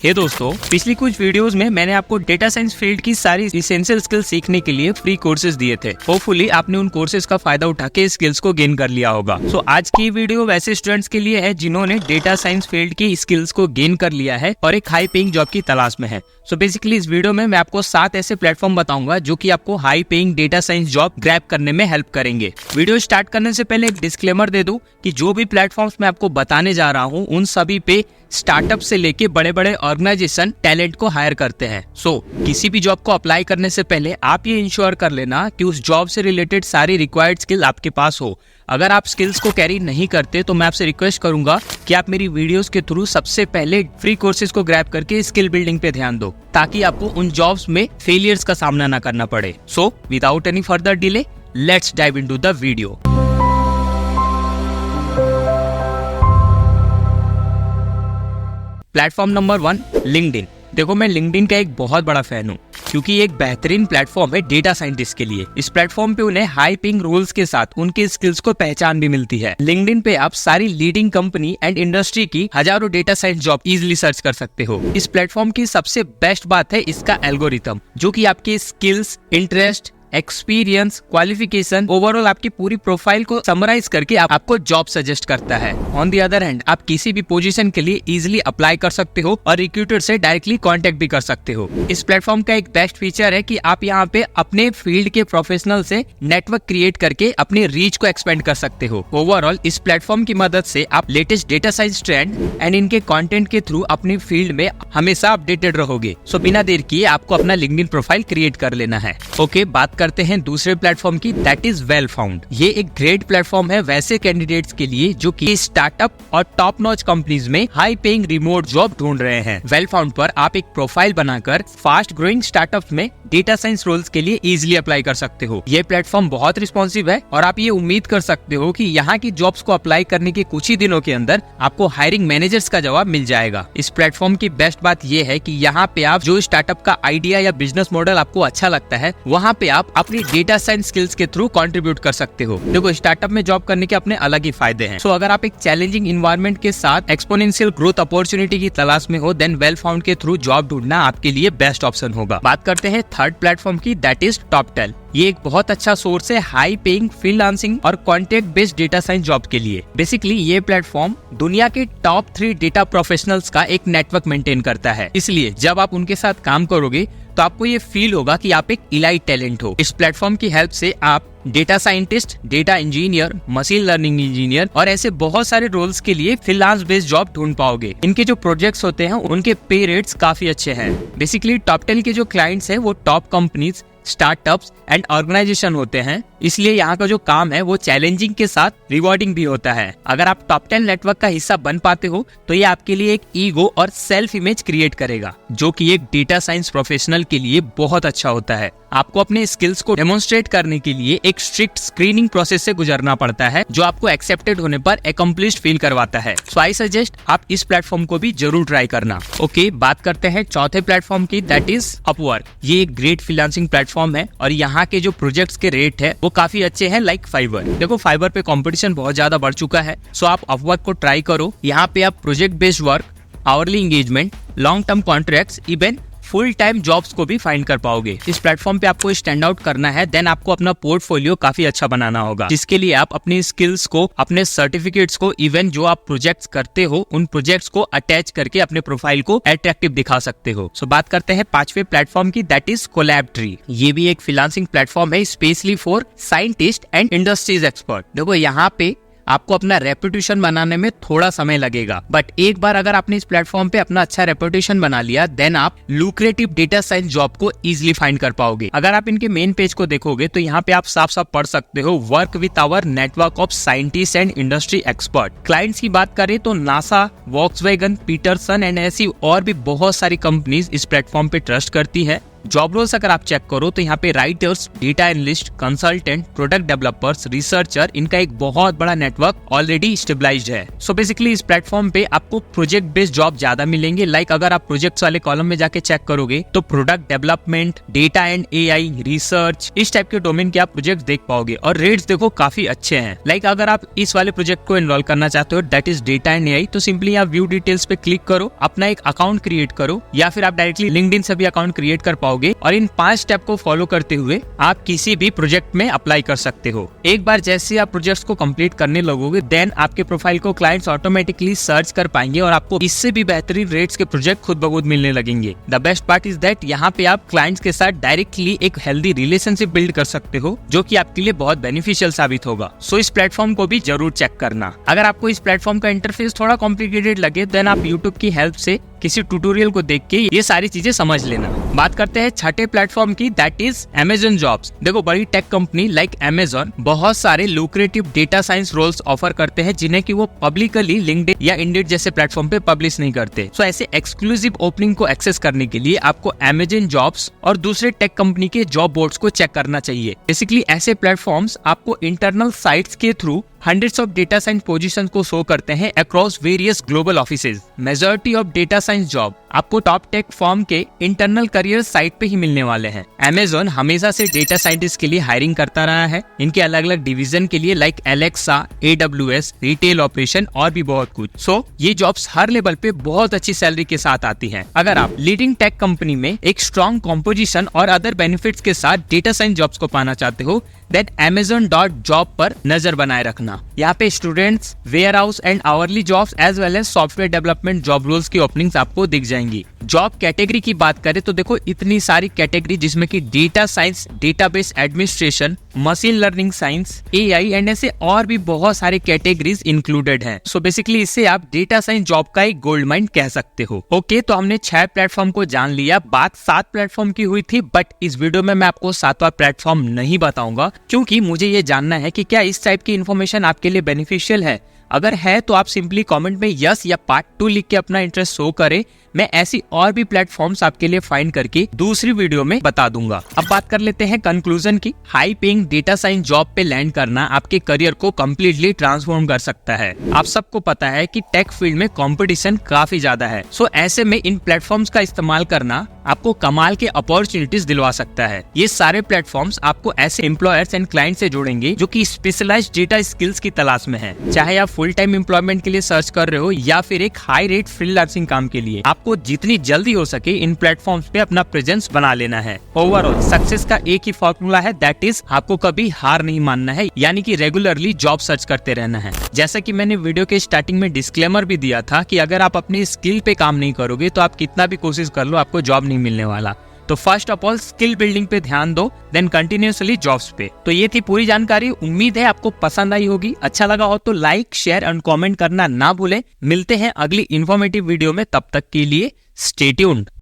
हे दोस्तों, पिछली कुछ वीडियोस में मैंने आपको डेटा साइंस फील्ड की सारी इसेंशियल स्किल्स सीखने के लिए फ्री कोर्सेज दिए थे। होपफुली आपने उन कोर्सेज का फायदा उठा के स्किल्स को गेन कर लिया होगा। सो आज की वीडियो वैसे स्टूडेंट्स के लिए है जिन्होंने डेटा साइंस फील्ड की स्किल्स को गेन कर लिया है और एक हाई पेइंग जॉब की तलाश में है। सो बेसिकली इस वीडियो में मैं आपको 7 ऐसे प्लेटफॉर्म बताऊंगा जो कि आपको high paying data science job grab करने में हेल्प करेंगे। वीडियो स्टार्ट करने से पहले एक डिस्क्लेमर दे दूं कि जो भी प्लेटफॉर्म्स मैं आपको बताने जा रहा हूं उन सभी पे स्टार्टअप से लेके बड़े बड़े ऑर्गेनाइजेशन टैलेंट को हायर करते हैं। सो किसी भी जॉब को अप्लाई करने से पहले आप ये इंश्योर कर लेना कि उस जॉब से रिलेटेड सारी रिक्वायर्ड स्किल आपके पास हो। अगर आप स्किल्स को कैरी नहीं करते तो मैं आपसे रिक्वेस्ट करूंगा कि आप मेरी वीडियोस के थ्रू सबसे पहले फ्री कोर्सेज को ग्रैब करके स्किल बिल्डिंग पे ध्यान दो, ताकि आपको उन जॉब्स में फेलियर्स का सामना ना करना पड़े। So without any further delay, let's dive into the video. Platform number 1, LinkedIn. देखो, मैं लिंक्डइन का एक बहुत बड़ा फैन हूँ क्योंकि ये एक बेहतरीन प्लेटफॉर्म है डेटा साइंटिस्ट के लिए। इस प्लेटफॉर्म पे उन्हें हाई पेइंग रोल्स के साथ उनके स्किल्स को पहचान भी मिलती है। लिंक्डइन पे आप सारी लीडिंग कंपनी एंड इंडस्ट्री की हजारों data science job easily search कर सकते हो। इस प्लेटफॉर्म की सबसे बेस्ट बात है इसका एल्गोरिथम, जो कि आपके skills, interest, experience, qualification, overall आपकी पूरी प्रोफाइल को समराइज करके आपको जॉब सजेस्ट करता है। ऑन द अदर हैंड, आप किसी भी पोजीशन के लिए इजीली अप्लाई कर सकते हो और रिक्रूटर से डायरेक्टली कांटेक्ट भी कर सकते हो। इस प्लेटफॉर्म का एक बेस्ट फीचर है कि आप यहाँ पे अपने फील्ड के प्रोफेशनल से नेटवर्क क्रिएट करके अपने रीच को एक्सपेंड कर सकते हो। ओवरऑल इस प्लेटफॉर्म की मदद से आप latest data science trend and इनके कंटेंट के थ्रू अपनी फील्ड में हमेशा अपडेटेड रहोगे। सो बिना देर किए आपको अपना लिंक्डइन प्रोफाइल क्रिएट कर लेना है। ओके, बात करते हैं दूसरे प्लेटफॉर्म की, दैट इज वेल फाउंड। ये एक ग्रेट प्लेटफॉर्म है वैसे कैंडिडेट्स के लिए जो कि स्टार्टअप और टॉप नॉच कंपनीज में हाई पेइंग रिमोट जॉब ढूंढ रहे हैं। वेल फाउंड पर आप एक प्रोफाइल बनाकर फास्ट ग्रोइंग स्टार्टअप में डेटा साइंस रोल्स के लिए इजीली अप्लाई कर सकते हो। ये प्लेटफॉर्म बहुत रिस्पॉन्सिव है और आप ये उम्मीद कर सकते हो कि यहाँ की जॉब्स को अप्लाई करने के कुछ ही दिनों के अंदर आपको हायरिंग मैनेजर्स का जवाब मिल जाएगा। इस प्लेटफॉर्म की बेस्ट बात ये है कि यहाँ पे आप जो स्टार्टअप का आइडिया या बिजनेस मॉडल आपको अच्छा लगता है, वहाँ पे आप अपनी डेटा साइंस स्किल्स के थ्रू कंट्रीब्यूट कर सकते हो। देखो, स्टार्टअप में जॉब करने के अपने अलग ही फायदे हैं। सो अगर आप एक चैलेंजिंग इन्वायरमेंट के साथ एक्सपोनेंशियल ग्रोथ अपॉर्चुनिटी की तलाश में हो, देन वेल फाउंड के थ्रू जॉब ढूंढना आपके लिए बेस्ट ऑप्शन होगा। बात करते हैं थर्ड प्लेटफॉर्म की, दैट इज टॉपटेल। ये एक बहुत अच्छा सोर्स है हाई पेइंग फ्रीलांसिंग और contact based data science job के लिए। बेसिकली ये प्लेटफॉर्म दुनिया के टॉप 3 डेटा प्रोफेशनल्स का एक नेटवर्क मेंटेन करता है। इसलिए जब आप उनके साथ काम करोगे तो आपको ये फील होगा कि आप एक इलाइट टैलेंट हो। इस प्लेटफॉर्म की हेल्प से आप data scientist, data engineer, machine learning engineer और ऐसे बहुत सारे रोल्स के लिए फ्रीलांस बेस्ड जॉब ढूंढ पाओगे। इनके जो प्रोजेक्ट्स होते हैं उनके पे रेट्स काफी अच्छे हैं। बेसिकली टॉपटेल के जो क्लाइंट्स हैं वो top companies, startups and organization होते हैं, इसलिए यहाँ का जो काम है वो चैलेंजिंग के साथ रिवॉर्डिंग भी होता है। अगर आप टॉप 10 नेटवर्क का हिस्सा बन पाते हो तो ये आपके लिए एक ईगो और सेल्फ इमेज क्रिएट करेगा, जो कि एक डेटा साइंस प्रोफेशनल के लिए बहुत अच्छा होता है। आपको अपने स्किल्स को डेमोन्स्ट्रेट करने के लिए एक स्ट्रिक्ट स्क्रीनिंग प्रोसेस से गुजरना पड़ता है, जो आपको एक्सेप्टेड होने पर अकम्प्लिश्ड फील करवाता है। सो आई सजेस्ट आप इस प्लेटफॉर्म को भी जरूर ट्राई करना। ओके, बात करते हैं चौथे प्लेटफॉर्म की, दैट इज अपवर्क। ये एक ग्रेट फ्रीलांसिंग प्लेटफॉर्म है और यहाँ के जो प्रोजेक्ट्स के रेट है वो काफी अच्छे हैं, लाइक फाइवर। देखो, फाइवर पे कंपटीशन बहुत ज्यादा बढ़ चुका है, सो आप अपवर्क को ट्राई करो। यहाँ पे आप project based work, hourly engagement, long term contracts, even full time jobs को भी फाइंड कर पाओगे। इस प्लेटफॉर्म पे आपको स्टैंड आउट करना है, देन आपको अपना पोर्टफोलियो काफी अच्छा बनाना होगा, जिसके लिए आप अपनी स्किल्स को, अपने सर्टिफिकेट्स को, इवन जो आप प्रोजेक्ट्स करते हो उन प्रोजेक्ट्स को अटैच करके अपने प्रोफाइल को अट्रैक्टिव दिखा सकते हो। सो बात करते हैं पांचवे प्लेटफॉर्म की, दैट इज कोलैबट्री। ये भी एक फ्रीलांसिंग प्लेटफॉर्म है specially for scientist and industries expert. देखो, यहाँ पे आपको अपना रेपुटेशन बनाने में थोड़ा समय लगेगा, बट एक बार अगर आपने इस प्लेटफॉर्म पे अपना अच्छा रेपुटेशन बना लिया, देन आप लुक्रेटिव डेटा साइंस जॉब को इजीली फाइंड कर पाओगे। अगर आप इनके मेन पेज को देखोगे तो यहाँ पे आप साफ साफ पढ़ सकते हो, work with our network of scientist and industry expert. Clients की बात करें तो नासा, वॉक्सवैगन, पीटरसन एंड ऐसी और भी बहुत सारी कंपनीज इस प्लेटफॉर्म पे ट्रस्ट करती है। जॉब रोल्स अगर आप चेक करो तो यहाँ पे writers, data analyst, consultant, product developers, researcher, इनका एक बहुत बड़ा नेटवर्क ऑलरेडी स्टेबलाइज्ड है। सो बेसिकली इस प्लेटफॉर्म पे आपको प्रोजेक्ट बेस्ड जॉब ज्यादा मिलेंगे। लाइक अगर आप प्रोजेक्ट्स वाले कॉलम में जाके चेक करोगे तो product development, data and AI, research, इस टाइप के डोमेन के आप प्रोजेक्ट देख पाओगे और रेट्स देखो काफी अच्छे हैं। लाइक अगर आप इस वाले प्रोजेक्ट को एनरोल करना चाहते हो, that is data and AI, तो सिंपली आप व्यू डिटेल्स पे क्लिक करो, अपना एक अकाउंट क्रिएट करो, या फिर आप डायरेक्टली लिंक्डइन से भी अकाउंट क्रिएट कर पाओगे और इन 5 स्टेप को फॉलो करते हुए आप किसी भी प्रोजेक्ट में अप्लाई कर सकते हो। एक बार जैसे आप प्रोजेक्ट्स को कंप्लीट करने लगोगे, देन आपके प्रोफाइल को क्लाइंट्स ऑटोमेटिकली सर्च कर पाएंगे और आपको इससे भी बेहतरीन रेट्स के प्रोजेक्ट खुद ब खुद मिलने लगेंगे। The best part is that यहाँ पे आप क्लाइंट्स के साथ डायरेक्टली एक हेल्दी रिलेशनशिप बिल्ड कर सकते हो, जो कि आपके लिए बहुत बेनिफिशियल साबित होगा। सो इस प्लेटफॉर्म को भी जरूर चेक करना। अगर आपको इस प्लेटफॉर्म का इंटरफेस थोड़ा कॉम्प्लिकेटेड लगे, देन आप यूट्यूब की हेल्प से किसी ट्यूटोरियल को देख के ये सारी चीजें समझ लेना। बात करते हैं छठे प्लेटफॉर्म की, दैट इज अमेज़न जॉब्स। देखो, बड़ी टेक कंपनी लाइक अमेज़न बहुत सारे lucrative data science roles offer करते हैं, जिन्हें कि वो पब्लिकली लिंक्डइन या इंडीड जैसे प्लेटफॉर्म पे पब्लिश नहीं करते। सो ऐसे एक्सक्लूसिव ओपनिंग को एक्सेस करने के लिए आपको अमेज़न जॉब्स और दूसरे टेक कंपनी के जॉब बोर्ड्स को चेक करना चाहिए। बेसिकली ऐसे प्लेटफॉर्म्स आपको इंटरनल साइट्स के through hundreds of data science position को शो करते हैं across various global offices. Majority of data science job आपको टॉप टेक फर्म के इंटरनल करियर साइट पे ही मिलने वाले हैं। अमेज़न हमेशा से डेटा साइंटिस्ट के लिए हायरिंग करता रहा है, इनके अलग अलग डिवीजन के लिए, like Alexa, AWS, retail operation और भी बहुत कुछ। सो ये जॉब्स हर लेवल पे बहुत अच्छी सैलरी के साथ आती हैं। अगर आप लीडिंग टेक कंपनी में एक स्ट्रॉन्ग कॉम्पोजिशन और अदर बेनिफिट्स के साथ डेटा साइंस जॉब्स को पाना चाहते हो, देन amazon.job पर नजर बनाए रखना। यहाँ पे students, warehouse and hourly jobs as well as software development job roles की ओपनिंग्स आपको दिख जाएंगी। जॉब कैटेगरी की बात करें तो देखो, इतनी सारी कैटेगरी, जिसमें कि data science, database administration, machine learning science, AI and ऐसे और भी बहुत सारे कैटेगरीज इंक्लूडेड हैं। सो बेसिकली इससे आप डेटा साइंस जॉब का एक गोल्ड माइन कह सकते हो। ओके, तो हमने 6 प्लेटफॉर्म को जान लिया। बात 7 प्लेटफॉर्म की हुई थी, बट इस वीडियो में मैं आपको 7वां प्लेटफॉर्म नहीं बताऊंगा, क्योंकि मुझे ये जानना है कि क्या इस टाइप की इन्फॉर्मेशन आपके लिए बेनिफिशियल है। अगर है तो आप सिंपली कमेंट में यस या पार्ट 2 लिख के अपना इंटरेस्ट शो करें। मैं ऐसी और भी प्लेटफॉर्म्स आपके लिए फाइंड करके दूसरी वीडियो में बता दूंगा। अब बात कर लेते हैं कंक्लूजन की। High paying data science job पे लैंड करना आपके करियर को कम्प्लीटली ट्रांसफॉर्म कर सकता है। आप सबको पता है कि टेक फील्ड में कंपटीशन काफी ज्यादा है। सो ऐसे में इन प्लेटफॉर्म्स का इस्तेमाल करना आपको कमाल के अपॉर्चुनिटीज दिलवा सकता है। ये सारे प्लेटफॉर्म्स आपको ऐसे एम्प्लॉयर्स एंड क्लाइंट से जोड़ेंगे जो कि स्पेशलाइज्ड डेटा स्किल्स की तलाश में है। चाहे आप फुल टाइम एम्प्लॉयमेंट के लिए सर्च कर रहे हो या फिर एक हाई रेट फ्रीलांसिंग काम के लिए, आपको जितनी जल्दी हो सके इन प्लेटफॉर्म्स पे अपना प्रेजेंस बना लेना है। ओवरऑल सक्सेस का एक ही फॉर्मूला है, दैट इज आपको कभी हार नहीं मानना है, यानी कि रेगुलरली जॉब सर्च करते रहना है। जैसा कि मैंने वीडियो के स्टार्टिंग में डिस्क्लेमर भी दिया था कि अगर आप अपनी स्किल पे काम नहीं करोगे तो आप कितना भी कोशिश कर लो, आपको जॉब नहीं मिलने वाला। तो first of all skill building पे ध्यान दो, देन कंटिन्यूअसली जॉब्स पे। तो ये थी पूरी जानकारी। उम्मीद है आपको पसंद आई होगी। अच्छा लगा हो तो लाइक, शेयर एंड कमेंट करना ना भूलें। मिलते हैं अगली इन्फॉर्मेटिव वीडियो में, तब तक के लिए स्टे ट्यून्ड।